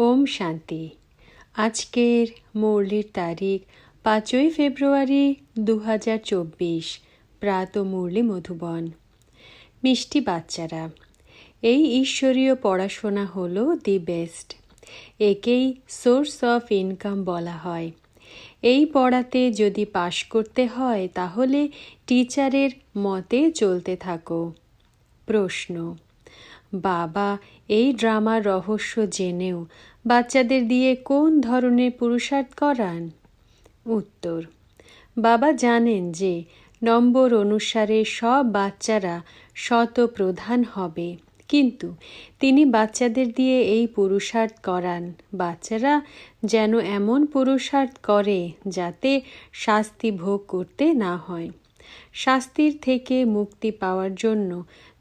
ওম শান্তি। আজকের মুরলির তারিখ 5ই ফেব্রুয়ারি 2024, প্রাত মুরলি মধুবন। মিষ্টি বাচ্চারা, এই ঈশ্বরীয় পড়াশোনা হলো দি বেস্ট। একেই সোর্স অফ ইনকাম বলা হয়। এই পড়াতে যদি পাশ করতে হয় তাহলে টিচারের মতে চলতে থাকো। প্রশ্ন: বাবা এই ড্রামার রহস্য জেনেও বাচ্চাদের দিয়ে কোন ধরনের পুরুষার্থ করান? উত্তর: বাবা জানেন যে নম্বর অনুসারে সব বাচ্চারা শতপ্রধান হবে, কিন্তু তিনি বাচ্চাদের দিয়ে এই পুরুষার্থ করান বাচ্চারা যেন এমন পুরুষার্থ করে যাতে শাস্তি ভোগ করতে না হয়। শাস্তির থেকে মুক্তি পাওয়ার জন্য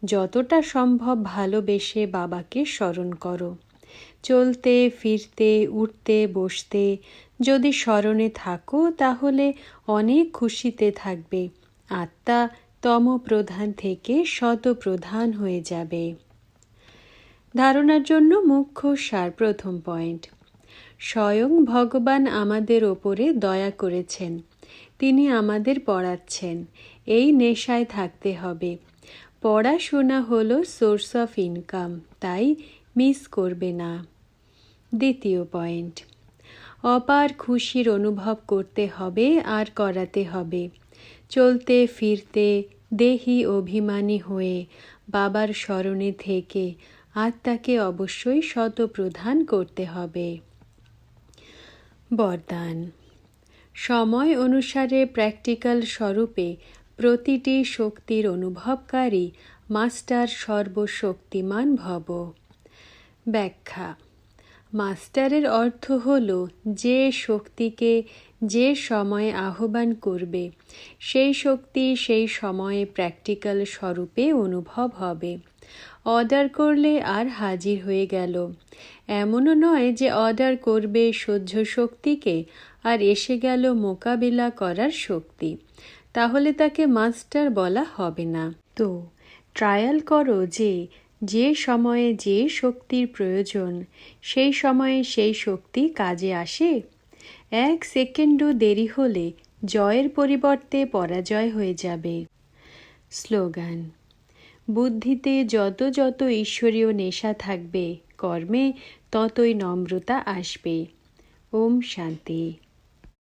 যতটা সম্ভব ভালোবেসে বাবাকে স্মরণ করো। চলতে ফিরতে উঠতে বসতে যদি স্মরণে থাকো তাহলে অনেক খুশিতে থাকবে। আত্মা তমপ্রধান থেকে শতপ্রধান হয়ে যাবে। ধারণার জন্য মুখ্য সার। প্রথম পয়েন্ট: স্বয়ং ভগবান আমাদের ওপরে দয়া করেছেন, তিনি আমাদের পড়াচ্ছেন। এই নেশায় থাকতে হবে। পড়াশোনা হলো সোর্স অফ ইনকাম, তাই মিস করবে না। দ্বিতীয় পয়েন্ট: অপার খুশির অনুভব করতে হবে আর করাতে হবে। চলতে ফিরতে দেহি অভিমানী হয়ে বাবার স্মরণে থেকে আত্মাকে অবশ্যই শতপ্রধান করতে হবে। বরদান: সময় অনুসারে প্র্যাকটিক্যাল স্বরূপে প্রতিটি শক্তির অনুভবকারী মাস্টার সর্বশক্তিমান ভব। ব্যাখ্যা: মাস্টারের অর্থ হল যে শক্তিকে যে সময়ে আহ্বান করবে সেই শক্তি সেই সময়ে প্র্যাকটিক্যাল স্বরূপে অনুভব হবে। অর্ডার করলে আর হাজির হয়ে গেল, এমনও নয় যে অর্ডার করবে সহ্য শক্তিকে আর এসে গেল মোকাবিলা করার শক্তি, তাহলে তাকে মাস্টার বলা হবে না। তো ট্রায়াল করো যে যে সময়ে যে শক্তির প্রয়োজন সেই সময়ে সেই শক্তি কাজে আসে। 1 সেকেন্ডও দেরি হলে জয়ের পরিবর্তে পরাজয় হয়ে যাবে। স্লোগান: বুদ্ধিতে যত যত ঈশ্বরীয় নেশা থাকবে, কর্মে ততই নম্রতা আসবে। ওম শান্তি।